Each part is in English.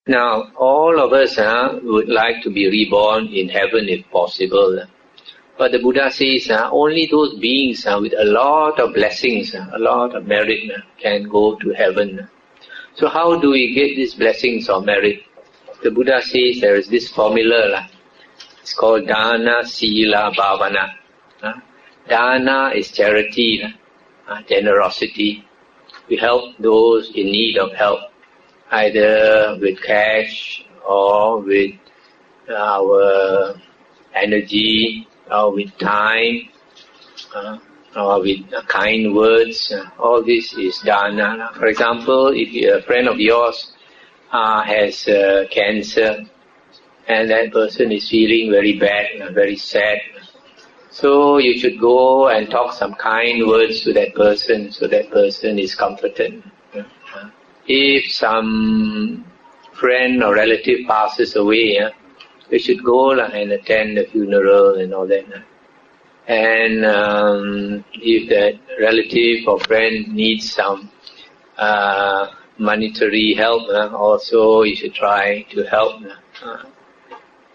Now, all of us would like to be reborn in heaven if possible. But the Buddha says only those beings with a lot of blessings, a lot of merit can go to heaven. So how do we get these blessings or merit? The Buddha says there is this formula. It's called Dana, Sila, Bhavana. Dana is charity, generosity. We help those in need of help, either with cash or with our energy or with time or with kind words. All this is dana. For example, if a friend of yours has cancer and that person is feeling very bad, very sad, so you should go and talk some kind words to that person so that person is comforted. If some friend or relative passes away, you should go and attend the funeral and all that. And if that relative or friend needs some monetary help, also you should try to help.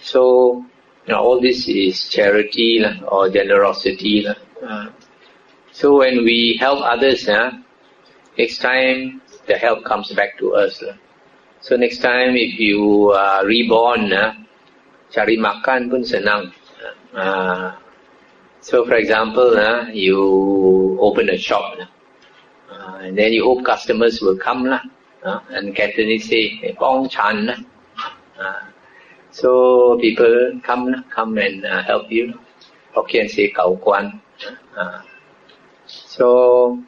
So all this is charity or generosity. So when we help others, next time the help comes back to us. So next time if you are reborn, cari makan pun senang. So for example, you open a shop, and then you hope customers will come, and Cantonese say, "Bong chan." So people come and help you. Hokkien say, "Kau Kuan." So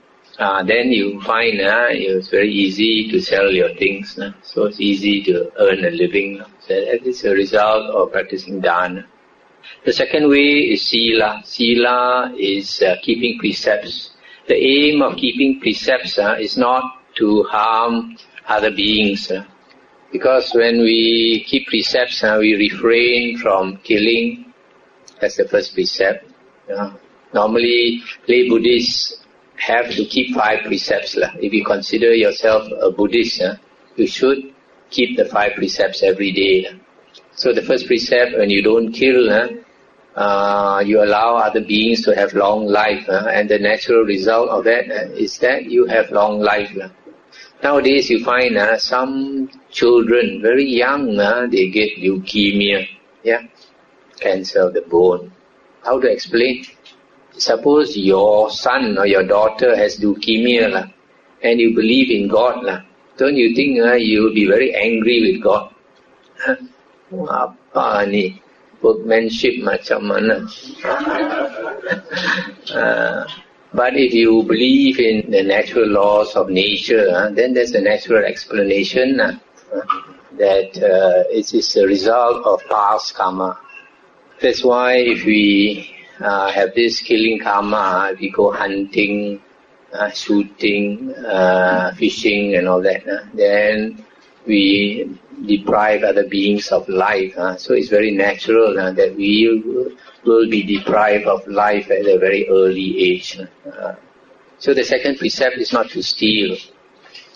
then you find it's very easy to sell your things. So it's easy to earn a living. So that is a result of practicing dana. The second way is Sila. Sila is keeping precepts. The aim of keeping precepts is not to harm other beings. Because when we keep precepts, we refrain from killing. That's the first precept. Normally, lay Buddhists have to keep 5 precepts. If you consider yourself a Buddhist, you should keep the 5 precepts every day. So the first precept, when you don't kill, you allow other beings to have long life, and the natural result of that is that you have long life. Nowadays you find some children, very young, they get leukemia, cancer of the bone. How to explain? Suppose your son or your daughter has leukemia, and you believe in God, don't you think you will be very angry with God? Apa ni? Workmanship macam mana? But if you believe in the natural laws of nature, then there's a natural explanation that it is a result of past karma. That's why if we have this killing karma, we go hunting, shooting, fishing and all that, then we deprive other beings of life. So it's very natural that we will be deprived of life at a very early age. So the second precept is not to steal.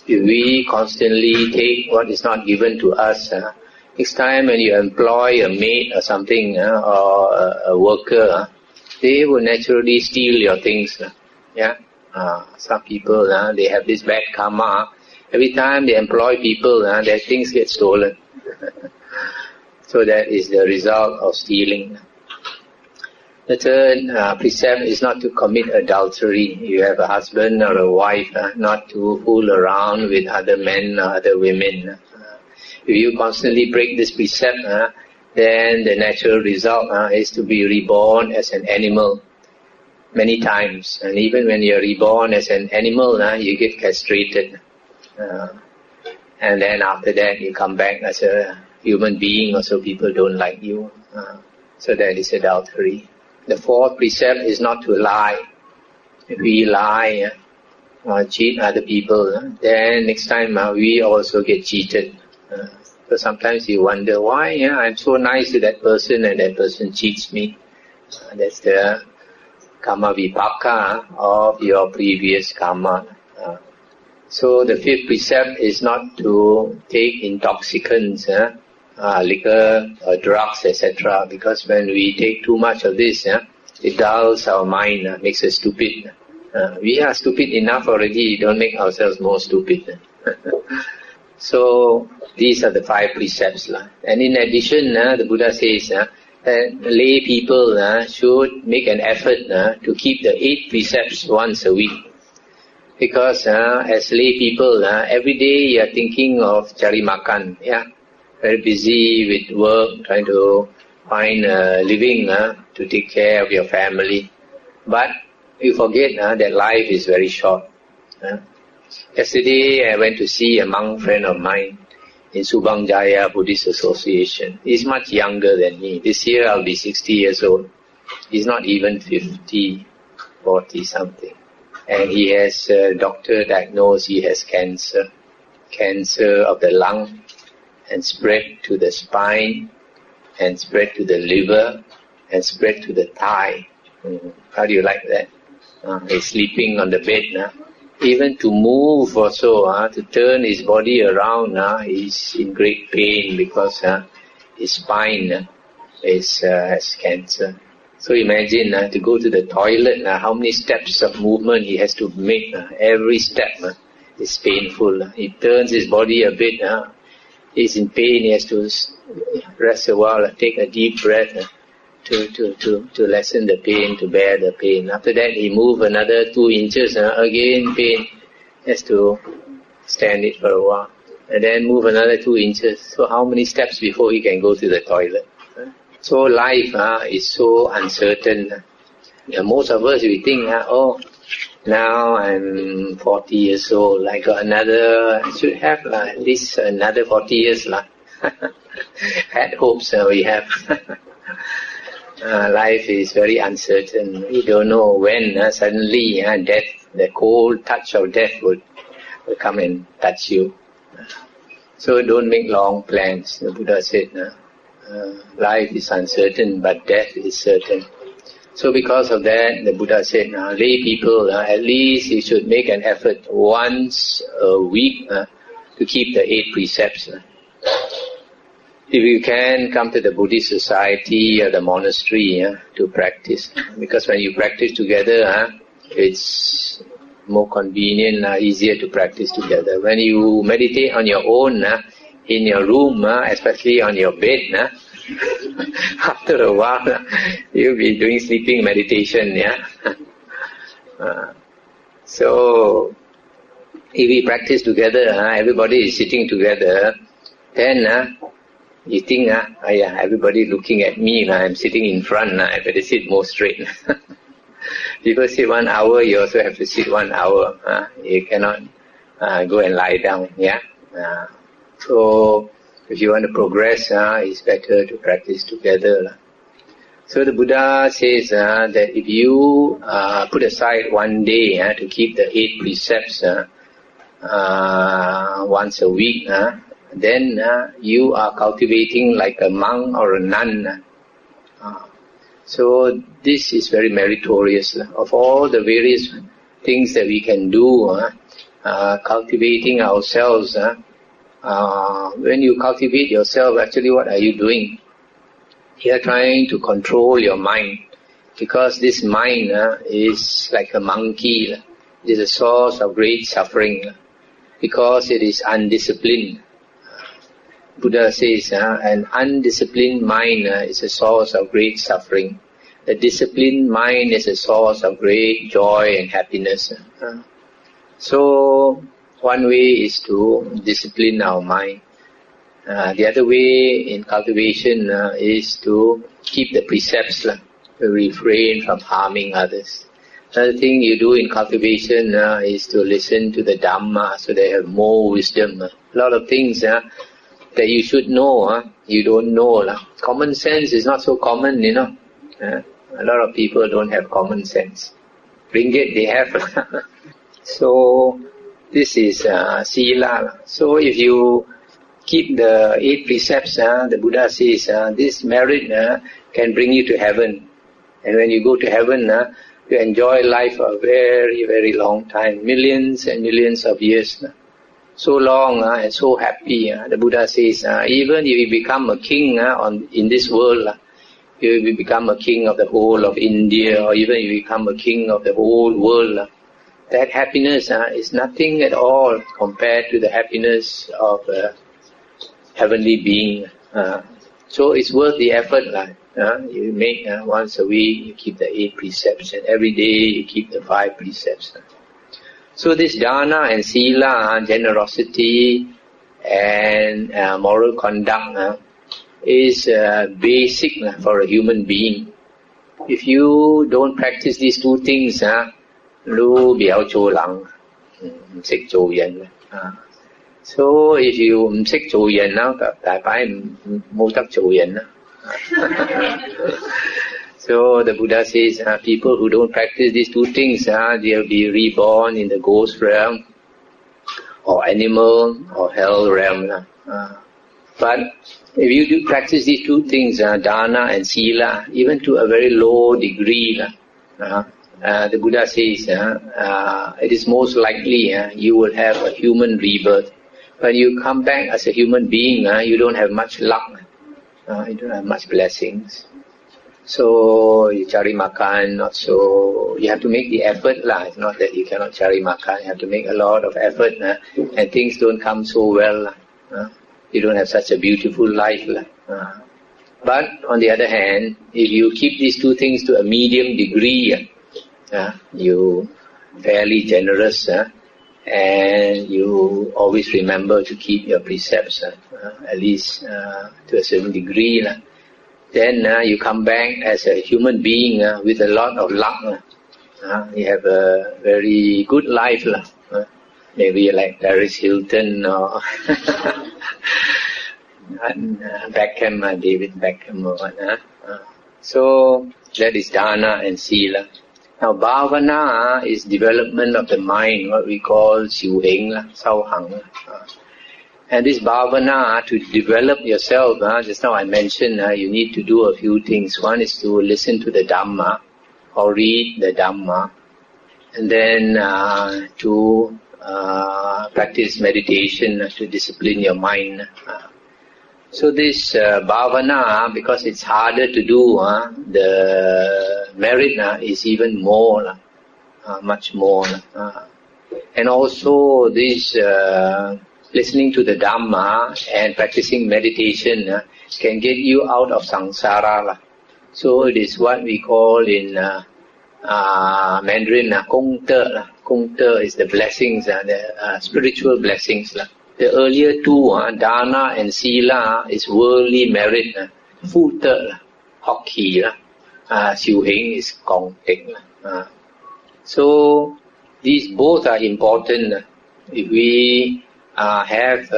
If we constantly take what is not given to us, next time when you employ a maid or something, or a worker, they will naturally steal your things. Some people, they have this bad karma. Every time they employ people, their things get stolen. So that is the result of stealing. The third precept is not to commit adultery. You have a husband or a wife, not to fool around with other men or other women. If you constantly break this precept, then the natural result is to be reborn as an animal many times. And even when you're reborn as an animal, you get castrated. And then after that you come back as a human being, also people don't like you. So that is adultery. The fourth precept is not to lie. If we lie or cheat other people, then next time we also get cheated. So sometimes you wonder why I'm so nice to that person and that person cheats me. That's the karma vipaka of your previous karma. So the fifth precept is not to take intoxicants, liquor, or drugs, etc. Because when we take too much of this, it dulls our mind, makes us stupid. We are stupid enough already, don't make ourselves more stupid. So these are the 5 precepts. And in addition, the Buddha says that lay people should make an effort to keep the 8 precepts once a week. Because as lay people, every day you are thinking of cari makan, very busy with work, trying to find a living to take care of your family. But you forget that life is very short. Yesterday I went to see a monk friend of mine in Subang Jaya Buddhist Association. He's much younger than me. This year I'll be 60 years old. He's not even 50, 40 something. And he has doctor diagnosed he has cancer of the lung, and spread to the spine, and spread to the liver, and spread to the thigh. How do you like that? He's sleeping on the bed. Even to move also, to turn his body around, he's in great pain because his spine has cancer. So imagine to go to the toilet, how many steps of movement he has to make. Every step is painful. He turns his body a bit. He's in pain. He has to rest a while, take a deep breath to lessen the pain, to bear the pain. After that, he move another 2 inches. Again pain. He has to stand it for a while. And then move another 2 inches. So how many steps before he can go to the toilet? So life is so uncertain. Most of us, we think, now I'm 40 years old. I got I should have at least another 40 years. Had hopes we have. Life is very uncertain. We don't know when suddenly death, the cold touch of death will come and touch you. So don't make long plans. The Buddha said, life is uncertain, but death is certain. So because of that, the Buddha said, lay people, at least you should make an effort once a week to keep the 8 precepts. If you can, come to the Buddhist society or the monastery to practice. Because when you practice together, it's more convenient, easier to practice together. When you meditate on your own, in your room, especially on your bed, after a while, you'll be doing sleeping meditation, So, if we practice together, everybody is sitting together, then you think, everybody looking at me, I'm sitting in front, I better sit more straight. People sit 1 hour, you also have to sit 1 hour. You cannot go and lie down, So, if you want to progress, it's better to practice together. So the Buddha says that if you put aside 1 day to keep the 8 precepts once a week, then you are cultivating like a monk or a nun. So this is very meritorious. Of all the various things that we can do, cultivating ourselves, when you cultivate yourself, actually what are you doing? You are trying to control your mind, because this mind is like a monkey. It is a source of great suffering because it is undisciplined. Buddha says an undisciplined mind is a source of great suffering. The disciplined mind is a source of great joy and happiness. So one way is to discipline our mind. The other way in cultivation is to keep the precepts, to refrain from harming others. Another thing you do in cultivation is to listen to the Dhamma, so they have more wisdom. A lot of things that you should know, you don't know. Common sense is not so common, A lot of people don't have common sense. Ringgit they have. So this is Sila. So if you keep the 8 precepts, the Buddha says this merit can bring you to heaven. And when you go to heaven, to enjoy life for a very, very long time, millions and millions of years. So long and so happy. The Buddha says, even if you become a king in this world, if you become a king of the whole of India, or even if you become a king of the whole world, that happiness is nothing at all compared to the happiness of a heavenly being. So it's worth the effort. You make once a week, you keep the 8 precepts, and every day you keep the 5 precepts. So this dana and sila, generosity and moral conduct is basic for a human being. If you don't practice these 2 things, lu biao chô lặng,識做人. So if you 唔識做人大擺冇得做人. So the Buddha says, people who don't practice these 2 things, they'll be reborn in the ghost realm, or animal, or hell realm. But if you do practice these 2 things, dana and sila, even to a very low degree, the Buddha says, it is most likely you will have a human rebirth. When you come back as a human being, you don't have much luck. You don't have much blessings. So you cari makan, not so. You have to make the effort. It's not that you cannot cari makan. You have to make a lot of effort, and things don't come so well. You don't have such a beautiful life. But on the other hand, if you keep these 2 things to a medium degree, you fairly generous, and you always remember to keep your precepts, at least to a certain degree. Then you come back as a human being with a lot of luck. You have a very good life. Maybe like Paris Hilton or Beckham, David Beckham or what. So that is dana and sila. Now bhavana is development of the mind, what we call siu heng, sao hang. And this bhavana, to develop yourself, just now I mentioned you need to do a few things. One is to listen to the Dhamma, or read the Dhamma, and then to practice meditation to discipline your mind. So this bhavana, because it's harder to do, the merit is even more, much more. And also this listening to the Dhamma and practicing meditation can get you out of samsara. So it is what we call in Mandarin công tơ. Công tơ is the blessings, the spiritual blessings. The earlier 2, dana and sila, is worldly merit. Phu tơ, hockey, siu heng is gong teng. So these both are important. If we have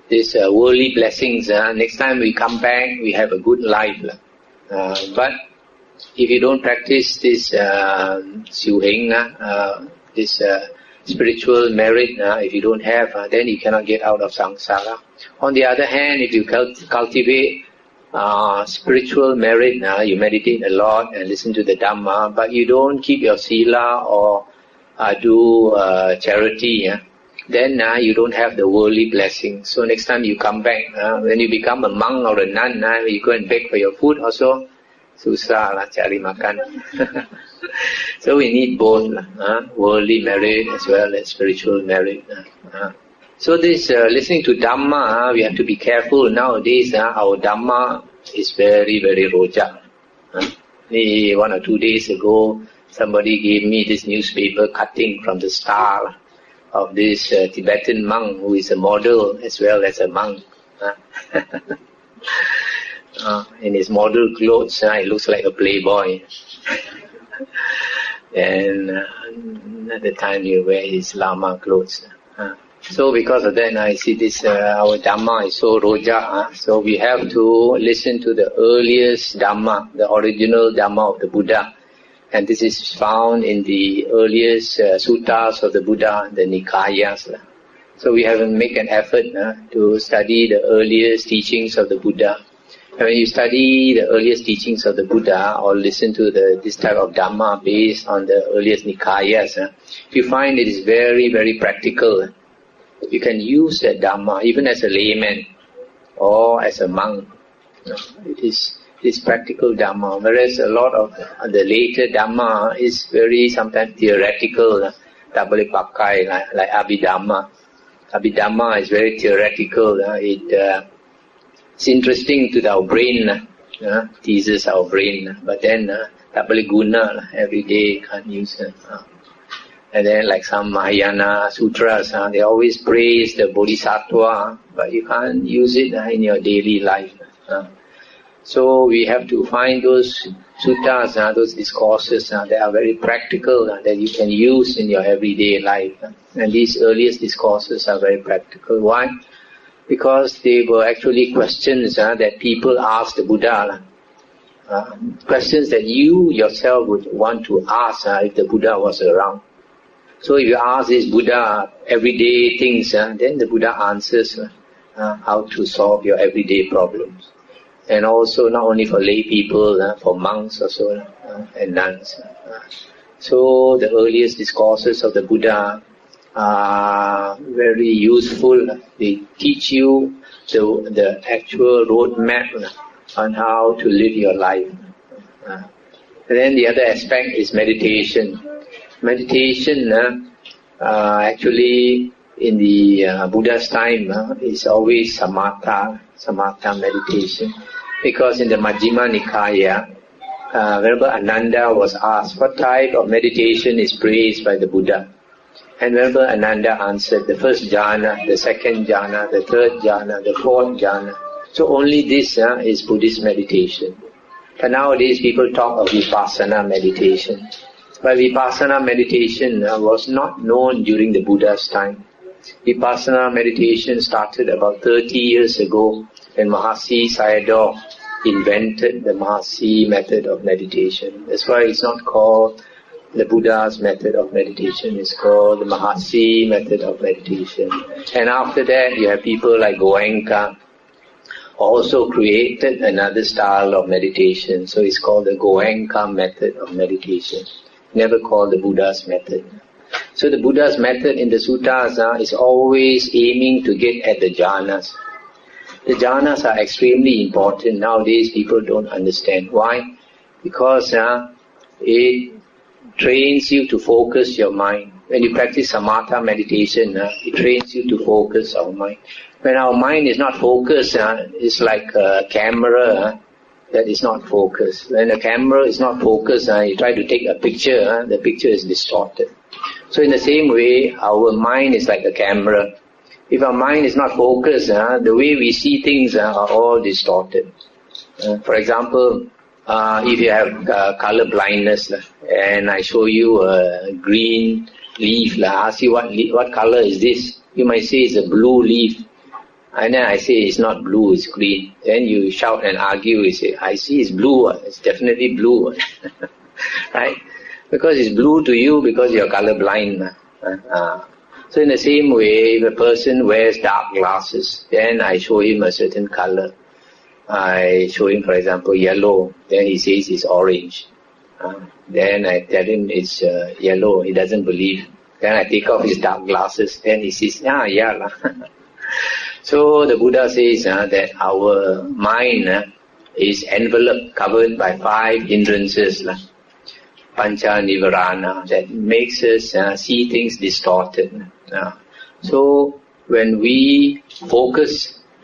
these worldly blessings, next time we come back, we have a good life. But if you don't practice this siu heng, this spiritual merit, if you don't have, then you cannot get out of samsara. On the other hand, if you cultivate spiritual merit, you meditate a lot and listen to the Dhamma, but you don't keep your sila or do charity, then you don't have the worldly blessing. So next time you come back, when you become a monk or a nun, you go and beg for your food also, susah lah cari makan. So we need both, worldly merit as well as spiritual merit. So this listening to Dhamma, we have to be careful. Nowadays, our Dhamma is very, very rojak. 1 or 2 days ago, somebody gave me this newspaper cutting from the Star of this Tibetan monk who is a model as well as a monk. In his model clothes, he looks like a playboy. And at the time he wear his lama clothes. So because of that, I see this, our Dhamma is so rojak. So we have to listen to the earliest Dhamma, the original Dhamma of the Buddha. And this is found in the earliest suttas of the Buddha, the Nikayas. So we have to make an effort to study the earliest teachings of the Buddha. when you study the earliest teachings of the Buddha or listen to this type of Dhamma based on the earliest Nikayas, you find it is very, very practical. You can use that Dhamma even as a layman or as a monk. It's practical Dhamma, whereas a lot of the later Dhamma is very sometimes theoretical, tak boleh pakai, like Abhidhamma. Abhidhamma is very theoretical. It's interesting to our brain, teases our brain, but then tak boleh guna, every day can't use it. And then like some Mahayana sutras, they always praise the Bodhisattva, but you can't use it in your daily life. So we have to find those suttas, those discourses that are very practical, that you can use in your everyday life. And these earliest discourses are very practical. Why? Because they were actually questions that people asked the Buddha. Questions that you yourself would want to ask if the Buddha was around. So if you ask this Buddha everyday things, then the Buddha answers how to solve your everyday problems. And also not only for lay people, for monks also, and nuns. So the earliest discourses of the Buddha are very useful. They teach you the actual roadmap on how to live your life. And then the other aspect is meditation. Meditation, actually in the Buddha's time, is always samatha meditation. Because in the Majjhima Nikaya, Venerable Ananda was asked, what type of meditation is praised by the Buddha? And Venerable Ananda answered, the first jhana, the second jhana, the third jhana, the fourth jhana. So only this is Buddhist meditation. But nowadays people talk of Vipassana meditation. But Vipassana meditation was not known during the Buddha's time. Vipassana meditation started about 30 years ago when Mahasi Sayadaw invented the Mahasi method of meditation. That's why it's not called the Buddha's method of meditation. It's called the Mahasi method of meditation. And after that, you have people like Goenka also created another style of meditation. So it's called the Goenka method of meditation. Never called the Buddha's method. So the Buddha's method in the suttas is always aiming to get at the jhanas. The jhanas are extremely important. Nowadays people don't understand. Why? Because it trains you to focus your mind. When you practice samatha meditation, it trains you to focus our mind. When our mind is not focused, it's like a camera that is not focused. When a camera is not focused, you try to take a picture, the picture is distorted. So in the same way, our mind is like a camera. If our mind is not focused, the way we see things are all distorted. For example, if you have color blindness, and I show you a green leaf, I ask you what color is this? You might say it's a blue leaf. And then I say it's not blue, it's green. Then you shout and argue, you say, I see it's blue, it's definitely blue. Right? Because it's blue to you because you're colorblind. So in the same way, if a person wears dark glasses, then I show him a certain color. I show him, for example, yellow. Then he says it's orange. Then I tell him it's yellow. He doesn't believe. Then I take off his dark glasses. Then he says, yeah. So the Buddha says that our mind is enveloped, covered by 5 hindrances, pancha nivarana, that makes us see things distorted. So when we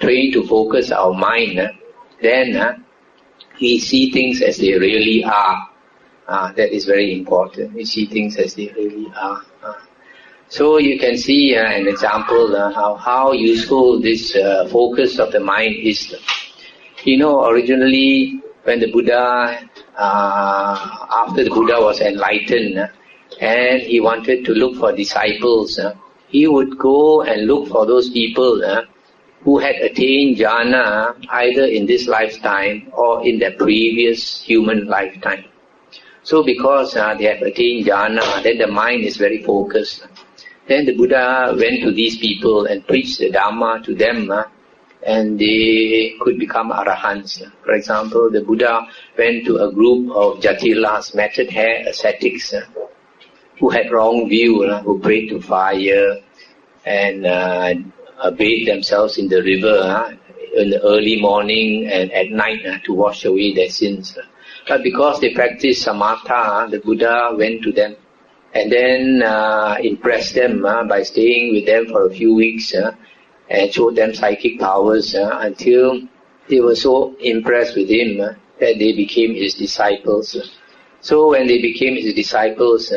train to focus our mind, then we see things as they really are. That is very important. We see things as they really are. So you can see an example how useful this focus of the mind is. Originally when the Buddha, after the Buddha was enlightened and he wanted to look for disciples, he would go and look for those people who had attained jhana either in this lifetime or in their previous human lifetime. So because they have attained jhana, then the mind is very focused. Then the Buddha went to these people and preached the Dhamma to them and they could become arahants. For example, the Buddha went to a group of jatilas, matted hair ascetics, who had wrong view, who prayed to fire and bathed themselves in the river in the early morning and at night to wash away their sins. But because they practiced samatha, the Buddha went to them and then impressed them by staying with them for a few weeks and showed them psychic powers until they were so impressed with him that they became his disciples. So when they became his disciples,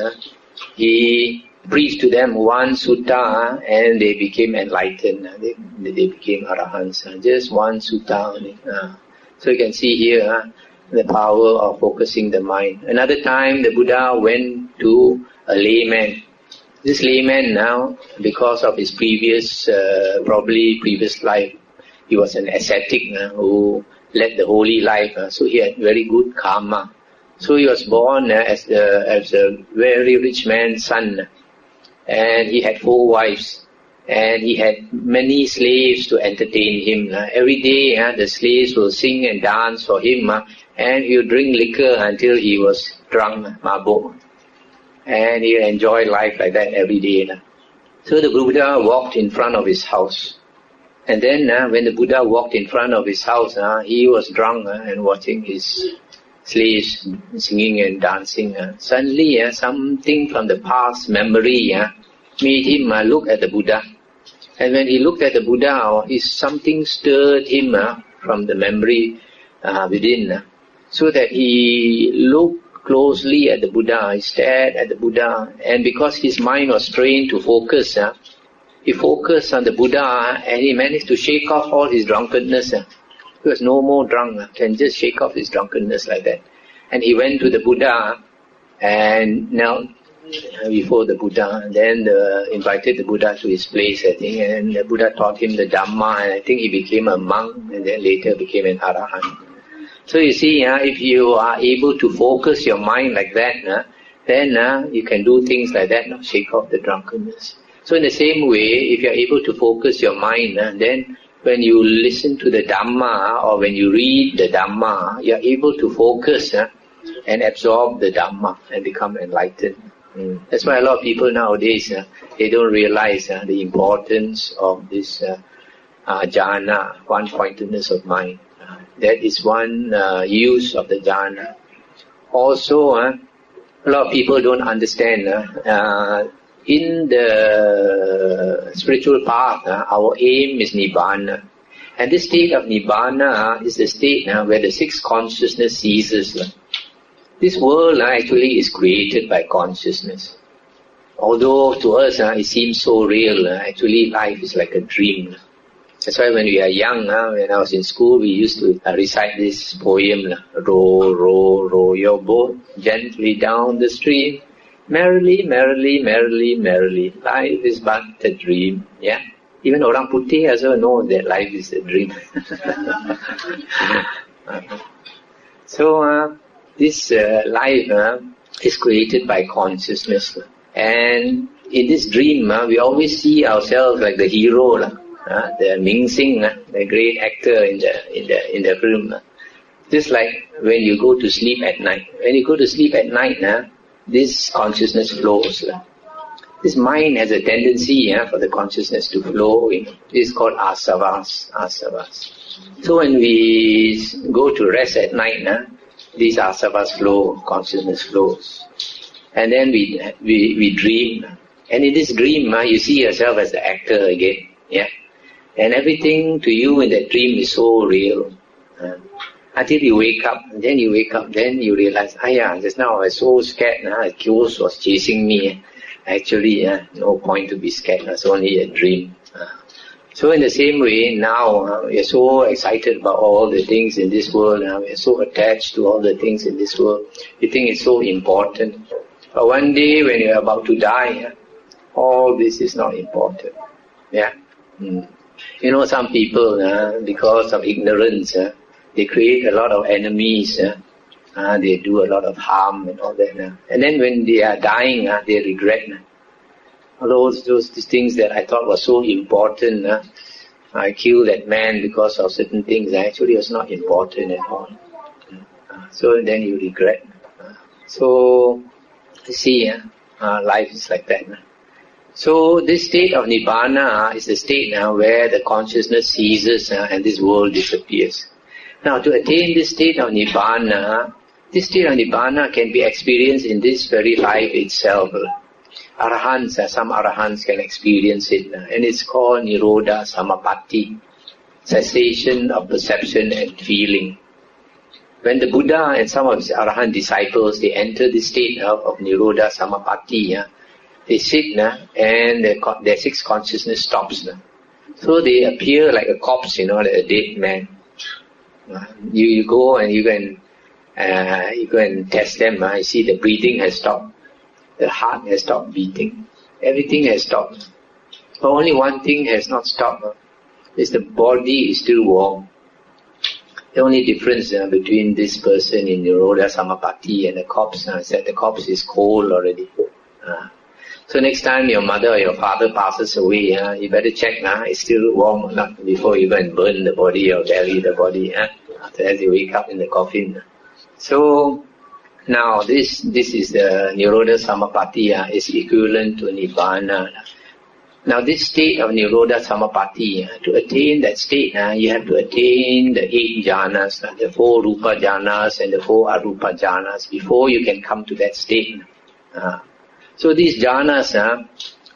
he preached to them one sutta and they became enlightened. They became arahants. Just one sutta only. So you can see here the power of focusing the mind. Another time the Buddha went to a layman. This layman now, because of his previous life, he was an ascetic who led the holy life. So he had very good karma. So he was born as a very rich man's son. And he had 4 wives. And he had many slaves to entertain him. Every day the slaves will sing and dance for him. And he would drink liquor until he was drunk, mabuk. And he enjoyed life like that every day. So the Buddha walked in front of his house. And then when the Buddha walked in front of his house, he was drunk and watching his slaves singing and dancing. Suddenly something from the past memory made him look at the Buddha. And when he looked at the Buddha, something stirred him from the memory within. So that he looked closely at the Buddha, he stared at the Buddha, and because his mind was trained to focus, he focused on the Buddha and he managed to shake off all his drunkenness. He was no more drunk, can just shake off his drunkenness like that. And he went to the Buddha and knelt before the Buddha, and then invited the Buddha to his place, I think, and the Buddha taught him the Dhamma, and I think he became a monk and then later became an arahant. So you see, if you are able to focus your mind like that, then you can do things like that, shake off the drunkenness. So in the same way, if you are able to focus your mind, then when you listen to the Dhamma or when you read the Dhamma, you are able to focus and absorb the Dhamma and become enlightened. That's why a lot of people nowadays, they don't realize the importance of this jhana, one-pointedness of mind. That is one use of the jhana. Also, a lot of people don't understand. In the spiritual path, our aim is Nibbana. And this state of Nibbana is the state where the 6 consciousness ceases. This world actually is created by consciousness. Although to us it seems so real, actually life is like a dream. That's why when we are young, when I was in school, we used to recite this poem, row, row, row your boat gently down the stream. Merrily, merrily, merrily, merrily, life is but a dream. Yeah, even orang putih also know that life is a dream. So this life is created by consciousness, and in this dream we always see ourselves like the hero. The Ming Sing, the great actor in the film. Just like when you go to sleep at night. When you go to sleep at night, this consciousness flows. This mind has a tendency for the consciousness to flow. This is called asavas. So when we go to rest at night, these asavas flow, consciousness flows. And then we dream. And in this dream, you see yourself as the actor again. Yeah. And everything to you in that dream is so real. Until you wake up, then you realize, just now I was so scared, a ghost was chasing me. Actually, no point to be scared, it's only a dream. So in the same way, now we are so excited about all the things in this world, we are so attached to all the things in this world. We think it's so important. But one day when you are about to die, all this is not important. Yeah. You know, some people, because of ignorance, they create a lot of enemies. They do a lot of harm and all that. And then when they are dying, they regret. All those things that I thought were so important, I killed that man because of certain things. Actually, it was not important at all. So then you regret. So, you see, life is like that. So this state of Nibbana is the state where the consciousness ceases and this world disappears. Now, to attain this state of Nibbana can be experienced in this very life itself. Arahants, some Arahants can experience it, and it's called Nirodha Samapatti, cessation of perception and feeling. When the Buddha and some of his Arahant disciples, they enter the state of Nirodha Samapatti, they sit and their sixth consciousness stops. So they appear like a corpse, like a dead man. You go and you go and test them. You see the breathing has stopped. The heart has stopped beating. Everything has stopped. But only one thing has not stopped. Is the body is still warm. The only difference between this person in Nirodha Samapatti and the corpse is that the corpse is cold already. So next time your mother or your father passes away, you better check it's still warm or not before you go and burn the body or bury the body. After that you wake up in the coffin. So now this is the Nirodha Samapatti is equivalent to Nibbana. Now this state of Nirodha Samapatti, to attain that state, you have to attain the 8 jhanas, the 4 Rupa jhanas and the 4 Arupa jhanas before you can come to that state. So these jhanas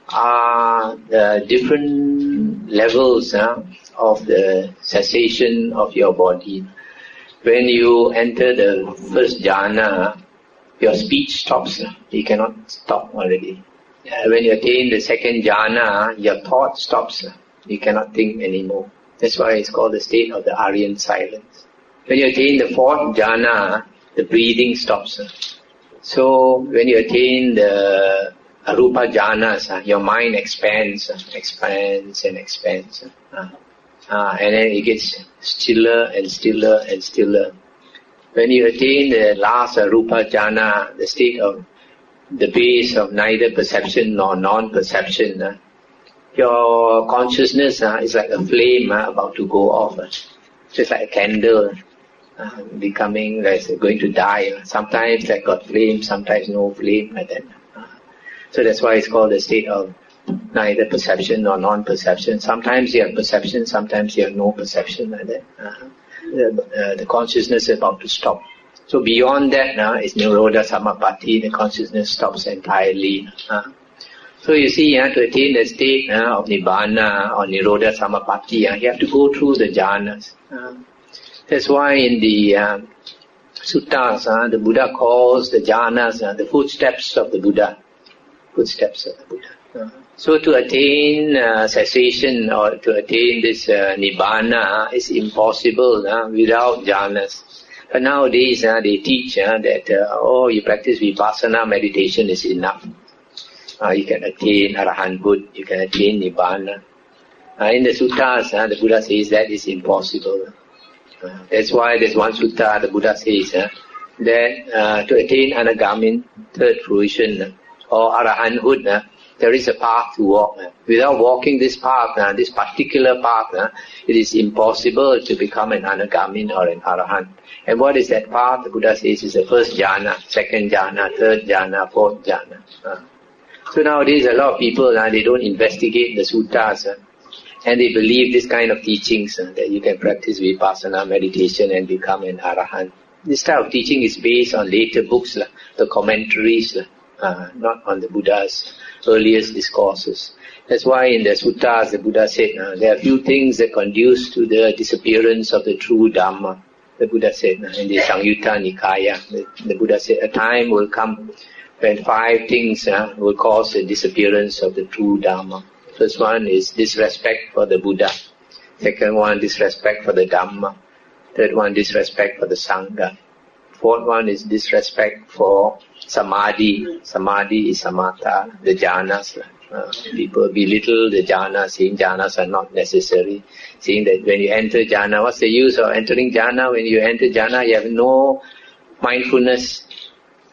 are the different levels of the cessation of your body. When you enter the first jhana, your speech stops. You cannot stop already. When you attain the second jhana, your thought stops. You cannot think anymore. That's why it's called the state of the Aryan silence. When you attain the 4th jhana, the breathing stops. So when you attain the Arupa jhanas, your mind expands and expands. And then it gets stiller and stiller and stiller. When you attain the last Arupa jhana, the state of the base of neither perception nor non-perception, your consciousness is like a flame about to go off. Just like a candle becoming like going to die. Sometimes like got flame, sometimes no flame, like that. So that's why it's called the state of neither perception nor non-perception. Sometimes you have perception, sometimes you have no perception, like that. The consciousness is about to stop. So beyond that is Nirodha Samapatti, the consciousness stops entirely. So you see, to attain the state of Nibbana or Nirodha Samapatti, you have to go through the jhanas. That's why in the suttas, the Buddha calls the jhanas the footsteps of the Buddha. Footsteps of the Buddha. So to attain cessation or to attain this Nibbana is impossible without jhanas. But nowadays they teach that you practice Vipassana meditation is enough. You can attain Arahanthood, you can attain Nibbana. In the suttas, the Buddha says that is impossible. That's why there's one sutta the Buddha says that to attain Anagamin, third fruition, or Arahanthood, there is a path to walk. Without walking this path, this particular path, it is impossible to become an Anagamin or an Arahant. And what is that path? The Buddha says is the first jhana, second jhana, third jhana, fourth jhana. So nowadays a lot of people, they don't investigate the suttas and they believe this kind of teachings that you can practice Vipassana meditation and become an Arahant. This type of teaching is based on later books, the commentaries, not on the Buddha's earliest discourses. That's why in the suttas the Buddha said there are few things that conduce to the disappearance of the true Dhamma. The Buddha said in the Samyutta Nikaya, the Buddha said a time will come when 5 things will cause the disappearance of the true Dhamma. First one is disrespect for the Buddha. Second one, disrespect for the Dhamma. Third one, disrespect for the Sangha. Fourth one is disrespect for Samadhi. Samadhi is samatha, the jhanas. People belittle the jhanas, saying jhanas are not necessary. Saying that when you enter jhana, what's the use of entering jhana? When you enter jhana, you have no mindfulness.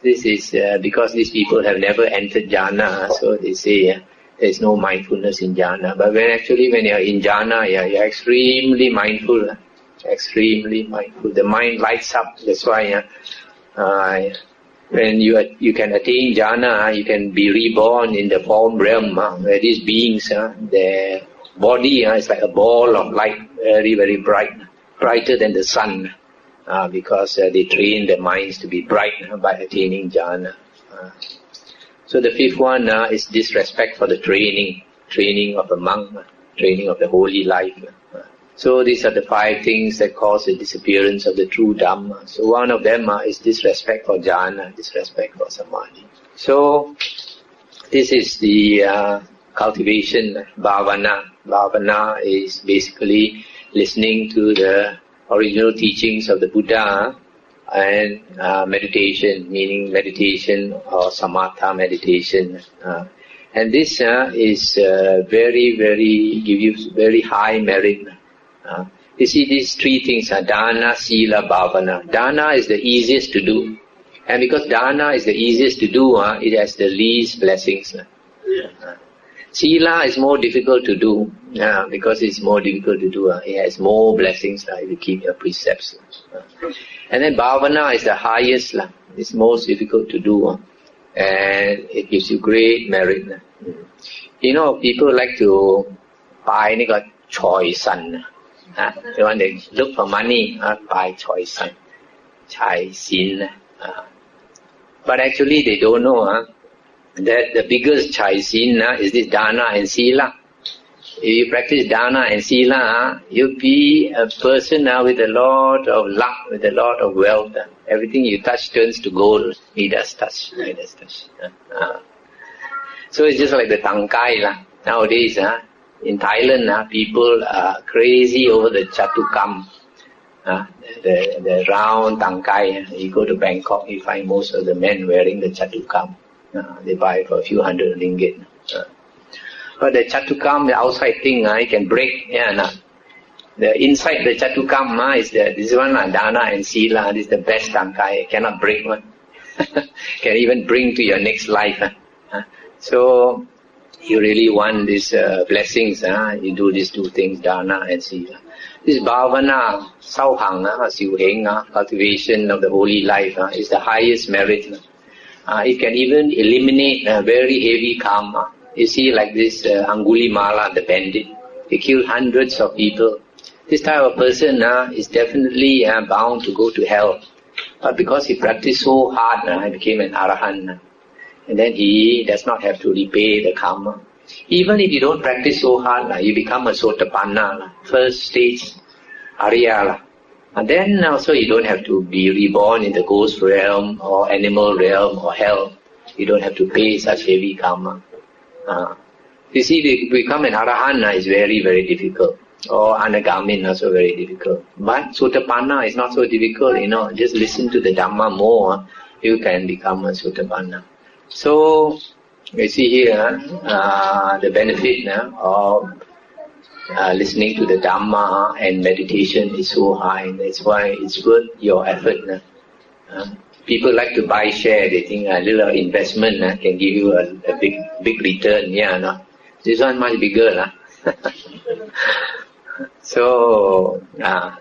This is because these people have never entered jhana, so they say There's no mindfulness in jhana. But when you're in jhana, you're extremely mindful. Extremely mindful. The mind lights up. That's why when you can attain jhana, you can be reborn in the form realm, where these beings, their body is like a ball of light, very, very bright, brighter than the sun, because they train their minds to be bright by attaining jhana. So the fifth one is disrespect for the training of a monk, training of the holy life. So these are the 5 things that cause the disappearance of the true Dhamma. So one of them is disrespect for jhana, disrespect for samadhi. So this is the cultivation, bhavana. Bhavana is basically listening to the original teachings of the Buddha and meditation, meaning meditation or samatha meditation. And this is very, very, give you very high merit. You see these 3 things, dana, sila, bhavana. Dana is the easiest to do. And because dana is the easiest to do, it has the least blessings. Sila is more difficult to do, because it's more difficult to do. It has more blessings if you keep your precepts. And then bhavana is the highest, it's most difficult to do, and it gives you great merit. You know, people like to buy choi san. They want to look for money, buy choi san, chai sin. But actually they don't know that the biggest chai sin is this dana and sila. If you practice dana and sila, you'll be a person with a lot of luck, with a lot of wealth. Everything you touch turns to gold. Midas touch. So it's just like the tangkai. Nowadays, in Thailand, people are crazy over the chatukam. The round tangkai. You go to Bangkok, you find most of the men wearing the chatukam. They buy it for a few hundred ringgit. But the chatukam, the outside thing, it can break. The inside the chatukam is this one, dana and sila. This is the best tangkai. It cannot break one. Can even bring to your next life. So you really want these blessings. You do these 2 things, dana and sila. This bhavana, sauhang, siuheng, cultivation of the holy life is the highest merit. It can even eliminate very heavy karma. You see, like this Angulimala, the bandit, he killed hundreds of people. This type of person is definitely bound to go to hell. But because he practiced so hard, he became an arahant. And then he does not have to repay the karma. Even if you don't practice so hard, you become a sotapanna, first stage, arya. And then also you don't have to be reborn in the ghost realm or animal realm or hell. You don't have to pay such heavy karma. You see, to become an arahant is very, very difficult. Or anagamin also very difficult. But sotapanna is not so difficult, just listen to the Dhamma more, you can become a sotapanna. So, you see here, the benefit of listening to the Dhamma and meditation is so high. That's why it's worth your effort. People like to buy share. They think a little investment can give you a big return. This one much bigger. So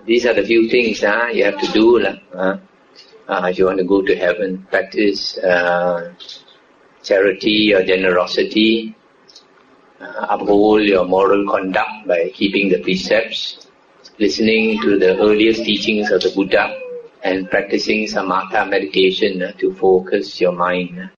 these are the few things you have to do if you want to go to heaven. Practice charity or generosity. Uphold your moral conduct by keeping the precepts, listening to the earliest teachings of the Buddha, and practicing samatha meditation to focus your mind.